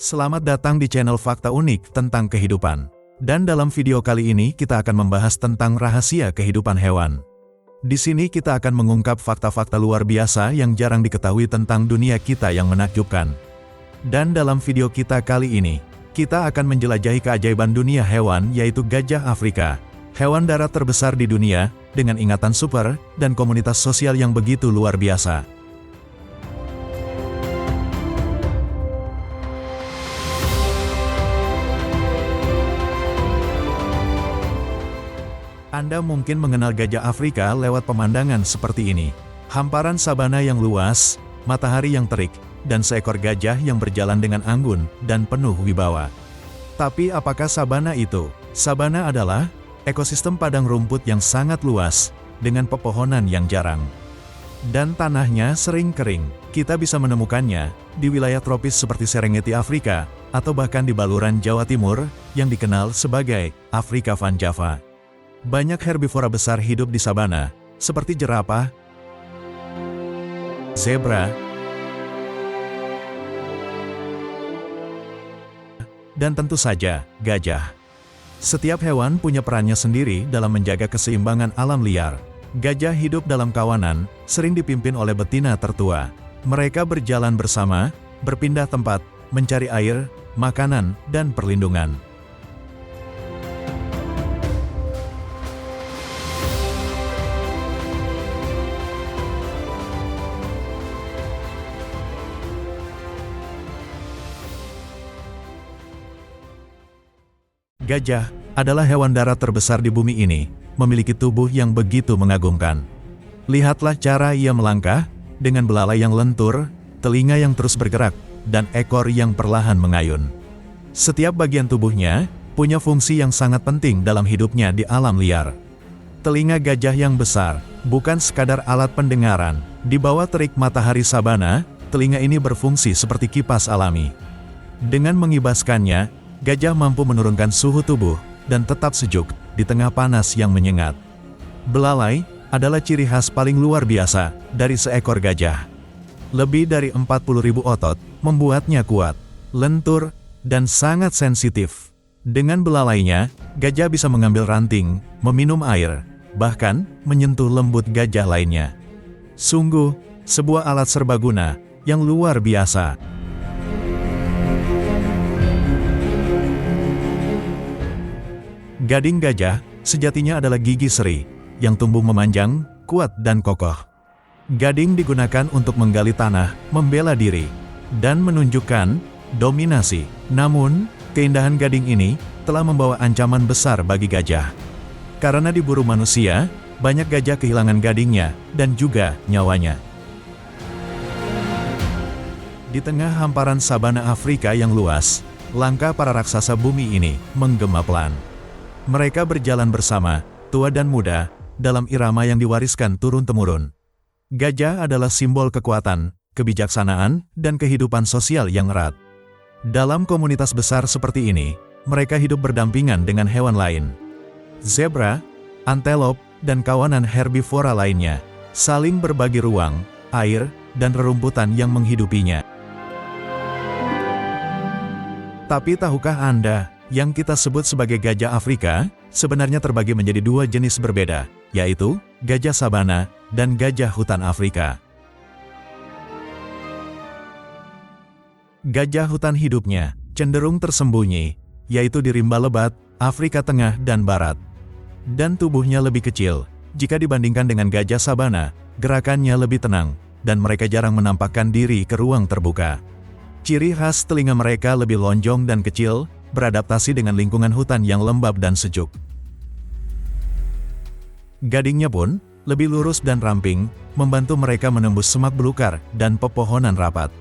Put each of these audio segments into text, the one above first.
Selamat datang di channel Fakta Unik tentang kehidupan. Dan dalam video kali ini kita akan membahas tentang rahasia kehidupan hewan. Di sini kita akan mengungkap fakta-fakta luar biasa yang jarang diketahui tentang dunia kita yang menakjubkan. Dan dalam video kita kali ini, kita akan menjelajahi keajaiban dunia hewan yaitu gajah Afrika. Hewan darat terbesar di dunia, dengan ingatan super, dan komunitas sosial yang begitu luar biasa. Anda mungkin mengenal gajah Afrika lewat pemandangan seperti ini. Hamparan sabana yang luas, matahari yang terik, dan seekor gajah yang berjalan dengan anggun dan penuh wibawa. Tapi apakah sabana itu? Sabana adalah ekosistem padang rumput yang sangat luas, dengan pepohonan yang jarang. Dan tanahnya sering kering. Kita bisa menemukannya di wilayah tropis seperti Serengeti Afrika, atau bahkan di baluran Jawa Timur, yang dikenal sebagai Afrika Van Java. Banyak herbivora besar hidup di sabana, seperti jerapah, zebra, dan tentu saja, gajah. Setiap hewan punya perannya sendiri dalam menjaga keseimbangan alam liar. Gajah hidup dalam kawanan, sering dipimpin oleh betina tertua. Mereka berjalan bersama, berpindah tempat, mencari air, makanan, dan perlindungan. Gajah adalah hewan darat terbesar di bumi ini, memiliki tubuh yang begitu mengagumkan. Lihatlah cara ia melangkah, dengan belalai yang lentur, telinga yang terus bergerak, dan ekor yang perlahan mengayun. Setiap bagian tubuhnya punya fungsi yang sangat penting dalam hidupnya di alam liar. Telinga gajah yang besar bukan sekadar alat pendengaran. Di bawah terik matahari sabana, telinga ini berfungsi seperti kipas alami. Dengan mengibaskannya, gajah mampu menurunkan suhu tubuh dan tetap sejuk di tengah panas yang menyengat. Belalai adalah ciri khas paling luar biasa dari seekor gajah. Lebih dari 40.000 otot membuatnya kuat, lentur, dan sangat sensitif. Dengan belalainya, gajah bisa mengambil ranting, meminum air, bahkan menyentuh lembut gajah lainnya. Sungguh, sebuah alat serbaguna yang luar biasa. Gading gajah sejatinya adalah gigi seri yang tumbuh memanjang, kuat dan kokoh. Gading digunakan untuk menggali tanah, membela diri, dan menunjukkan dominasi. Namun, keindahan gading ini telah membawa ancaman besar bagi gajah. Karena diburu manusia, banyak gajah kehilangan gadingnya dan juga nyawanya. Di tengah hamparan sabana Afrika yang luas, langkah para raksasa bumi ini menggema pelan. Mereka berjalan bersama, tua dan muda, dalam irama yang diwariskan turun-temurun. Gajah adalah simbol kekuatan, kebijaksanaan, dan kehidupan sosial yang erat. Dalam komunitas besar seperti ini, mereka hidup berdampingan dengan hewan lain. Zebra, antelop, dan kawanan herbivora lainnya, saling berbagi ruang, air, dan rerumputan yang menghidupinya. Tapi tahukah Anda, yang kita sebut sebagai gajah Afrika, sebenarnya terbagi menjadi dua jenis berbeda, yaitu gajah sabana dan gajah hutan Afrika. Gajah hutan hidupnya cenderung tersembunyi, yaitu di rimba lebat, Afrika Tengah dan Barat. Dan tubuhnya lebih kecil, jika dibandingkan dengan gajah sabana, gerakannya lebih tenang, dan mereka jarang menampakkan diri ke ruang terbuka. Ciri khas telinga mereka lebih lonjong dan kecil, beradaptasi dengan lingkungan hutan yang lembab dan sejuk. Gadingnya pun lebih lurus dan ramping, membantu mereka menembus semak belukar dan pepohonan rapat.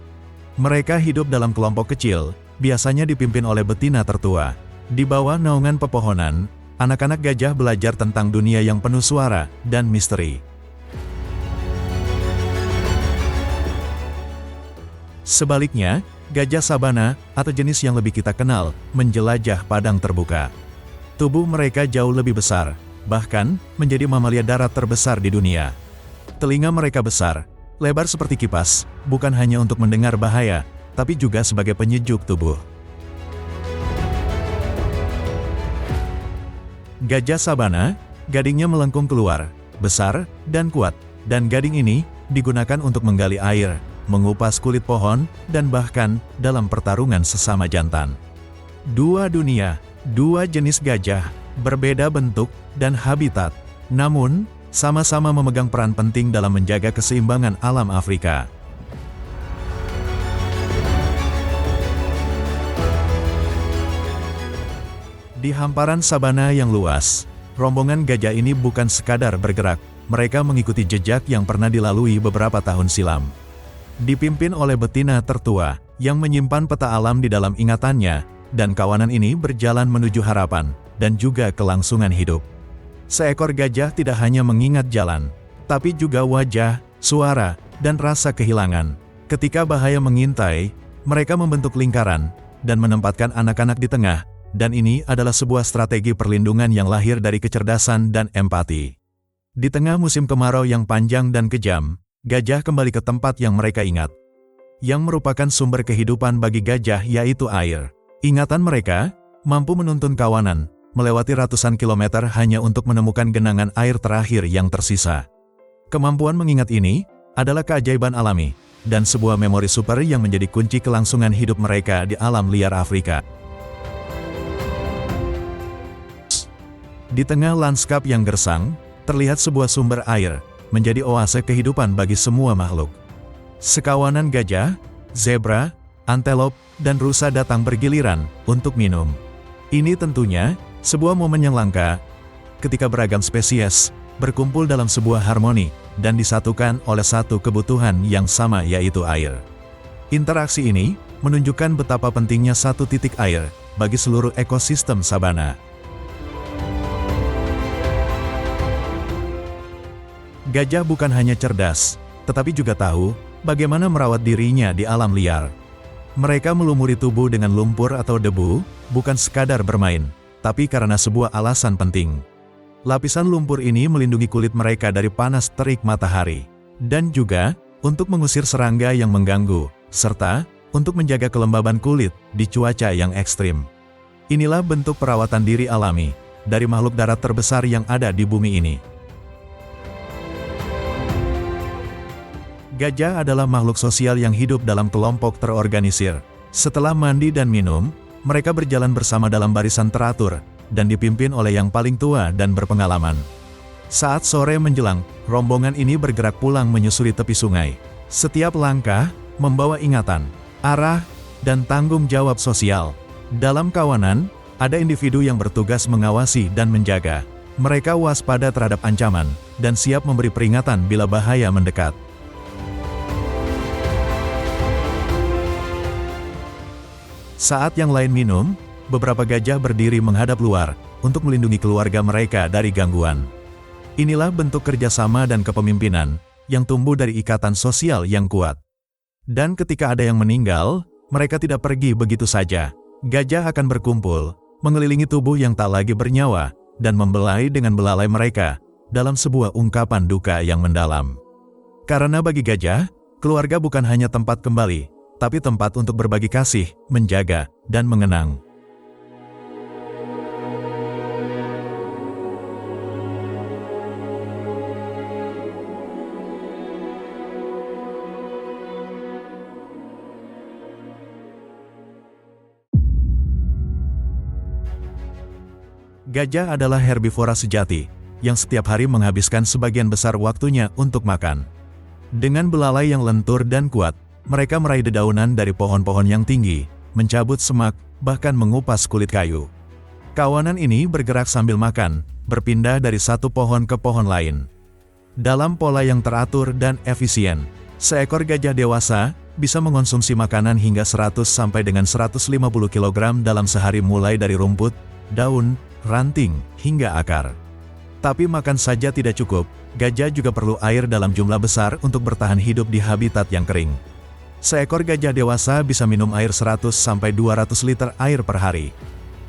Mereka hidup dalam kelompok kecil, biasanya dipimpin oleh betina tertua. Di bawah naungan pepohonan, anak-anak gajah belajar tentang dunia yang penuh suara dan misteri. Sebaliknya, gajah sabana, atau jenis yang lebih kita kenal, menjelajah padang terbuka. Tubuh mereka jauh lebih besar, bahkan menjadi mamalia darat terbesar di dunia. Telinga mereka besar, lebar seperti kipas, bukan hanya untuk mendengar bahaya, tapi juga sebagai penyejuk tubuh. Gajah sabana, gadingnya melengkung keluar, besar, dan kuat, dan gading ini digunakan untuk menggali air, mengupas kulit pohon, dan bahkan dalam pertarungan sesama jantan. Dua dunia, dua jenis gajah, berbeda bentuk dan habitat, namun sama-sama memegang peran penting dalam menjaga keseimbangan alam Afrika. Di hamparan sabana yang luas, rombongan gajah ini bukan sekadar bergerak, mereka mengikuti jejak yang pernah dilalui beberapa tahun silam. Dipimpin oleh betina tertua, yang menyimpan peta alam di dalam ingatannya, dan kawanan ini berjalan menuju harapan, dan juga kelangsungan hidup. Seekor gajah tidak hanya mengingat jalan, tapi juga wajah, suara, dan rasa kehilangan. Ketika bahaya mengintai, mereka membentuk lingkaran, dan menempatkan anak-anak di tengah, dan ini adalah sebuah strategi perlindungan yang lahir dari kecerdasan dan empati. Di tengah musim kemarau yang panjang dan kejam, gajah kembali ke tempat yang mereka ingat. Yang merupakan sumber kehidupan bagi gajah yaitu air. Ingatan mereka mampu menuntun kawanan, melewati ratusan kilometer hanya untuk menemukan genangan air terakhir yang tersisa. Kemampuan mengingat ini adalah keajaiban alami, dan sebuah memori super yang menjadi kunci kelangsungan hidup mereka di alam liar Afrika. Di tengah lanskap yang gersang, terlihat sebuah sumber air, menjadi oase kehidupan bagi semua makhluk. Sekawanan gajah, zebra, antelop, dan rusa datang bergiliran untuk minum. Ini tentunya sebuah momen yang langka, ketika beragam spesies berkumpul dalam sebuah harmoni, dan disatukan oleh satu kebutuhan yang sama yaitu air. Interaksi ini menunjukkan betapa pentingnya satu titik air bagi seluruh ekosistem sabana. Gajah bukan hanya cerdas, tetapi juga tahu bagaimana merawat dirinya di alam liar. Mereka melumuri tubuh dengan lumpur atau debu, bukan sekadar bermain, tapi karena sebuah alasan penting. Lapisan lumpur ini melindungi kulit mereka dari panas terik matahari, dan juga untuk mengusir serangga yang mengganggu, serta untuk menjaga kelembaban kulit di cuaca yang ekstrim. Inilah bentuk perawatan diri alami dari makhluk darat terbesar yang ada di bumi ini. Gajah adalah makhluk sosial yang hidup dalam kelompok terorganisir. Setelah mandi dan minum, mereka berjalan bersama dalam barisan teratur, dan dipimpin oleh yang paling tua dan berpengalaman. Saat sore menjelang, rombongan ini bergerak pulang menyusuri tepi sungai. Setiap langkah membawa ingatan, arah, dan tanggung jawab sosial. Dalam kawanan, ada individu yang bertugas mengawasi dan menjaga. Mereka waspada terhadap ancaman, dan siap memberi peringatan bila bahaya mendekat. Saat yang lain minum, beberapa gajah berdiri menghadap luar, untuk melindungi keluarga mereka dari gangguan. Inilah bentuk kerjasama dan kepemimpinan, yang tumbuh dari ikatan sosial yang kuat. Dan ketika ada yang meninggal, mereka tidak pergi begitu saja. Gajah akan berkumpul, mengelilingi tubuh yang tak lagi bernyawa, dan membelai dengan belalai mereka, dalam sebuah ungkapan duka yang mendalam. Karena bagi gajah, keluarga bukan hanya tempat kembali, tapi tempat untuk berbagi kasih, menjaga, dan mengenang. Gajah adalah herbivora sejati, yang setiap hari menghabiskan sebagian besar waktunya untuk makan. Dengan belalai yang lentur dan kuat, mereka meraih dedaunan dari pohon-pohon yang tinggi, mencabut semak, bahkan mengupas kulit kayu. Kawanan ini bergerak sambil makan, berpindah dari satu pohon ke pohon lain. Dalam pola yang teratur dan efisien, seekor gajah dewasa bisa mengonsumsi makanan hingga 100 sampai dengan 150 kg dalam sehari mulai dari rumput, daun, ranting, hingga akar. Tapi makan saja tidak cukup, gajah juga perlu air dalam jumlah besar untuk bertahan hidup di habitat yang kering. Seekor gajah dewasa bisa minum air 100 sampai 200 liter air per hari.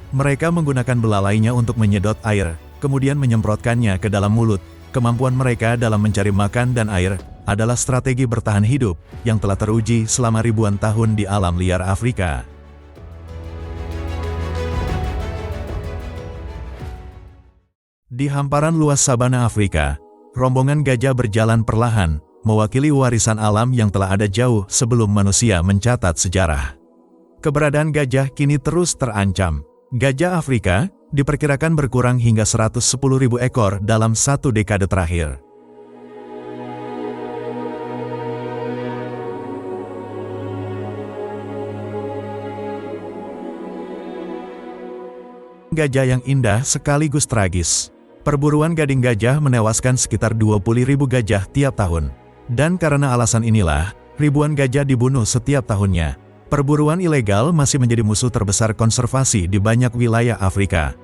Mereka menggunakan belalainya untuk menyedot air, kemudian menyemprotkannya ke dalam mulut. Kemampuan mereka dalam mencari makan dan air adalah strategi bertahan hidup yang telah teruji selama ribuan tahun di alam liar Afrika. Di hamparan luas sabana Afrika, rombongan gajah berjalan perlahan, mewakili warisan alam yang telah ada jauh sebelum manusia mencatat sejarah. Keberadaan gajah kini terus terancam. Gajah Afrika diperkirakan berkurang hingga 110.000 ekor dalam 1 dekade terakhir. Gajah yang indah sekaligus tragis. Perburuan gading gajah menewaskan sekitar 20.000 gajah tiap tahun. Dan karena alasan inilah, ribuan gajah dibunuh setiap tahunnya. Perburuan ilegal masih menjadi musuh terbesar konservasi di banyak wilayah Afrika.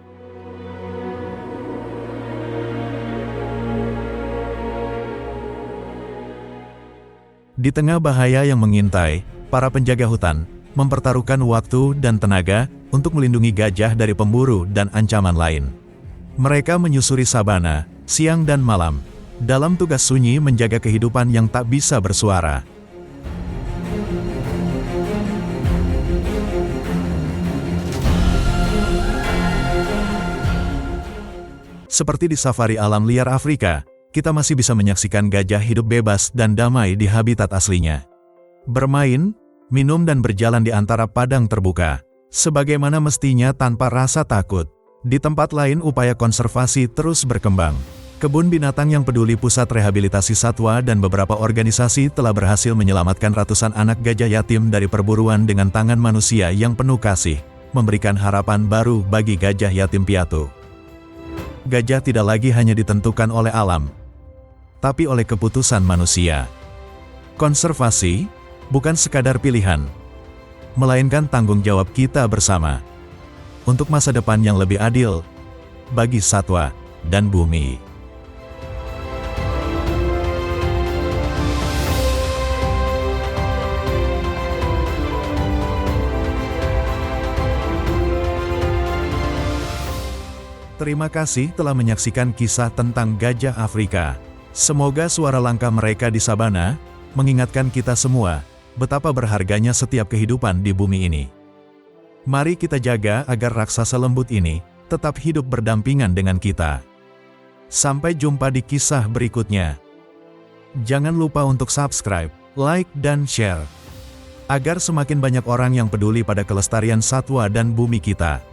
Di tengah bahaya yang mengintai, para penjaga hutan mempertaruhkan waktu dan tenaga untuk melindungi gajah dari pemburu dan ancaman lain. Mereka menyusuri sabana, siang dan malam, dalam tugas sunyi menjaga kehidupan yang tak bisa bersuara. Seperti di safari alam liar Afrika, kita masih bisa menyaksikan gajah hidup bebas dan damai di habitat aslinya. Bermain, minum dan berjalan di antara padang terbuka, sebagaimana mestinya tanpa rasa takut. Di tempat lain upaya konservasi terus berkembang. Kebun binatang yang peduli, pusat rehabilitasi satwa dan beberapa organisasi telah berhasil menyelamatkan ratusan anak gajah yatim dari perburuan dengan tangan manusia yang penuh kasih, memberikan harapan baru bagi gajah yatim piatu. Gajah tidak lagi hanya ditentukan oleh alam, tapi oleh keputusan manusia. Konservasi bukan sekadar pilihan, melainkan tanggung jawab kita bersama untuk masa depan yang lebih adil bagi satwa dan bumi. Terima kasih telah menyaksikan kisah tentang gajah Afrika. Semoga suara langkah mereka di sabana mengingatkan kita semua betapa berharganya setiap kehidupan di bumi ini. Mari kita jaga agar raksasa lembut ini tetap hidup berdampingan dengan kita. Sampai jumpa di kisah berikutnya. Jangan lupa untuk subscribe, like, dan share, agar semakin banyak orang yang peduli pada kelestarian satwa dan bumi kita.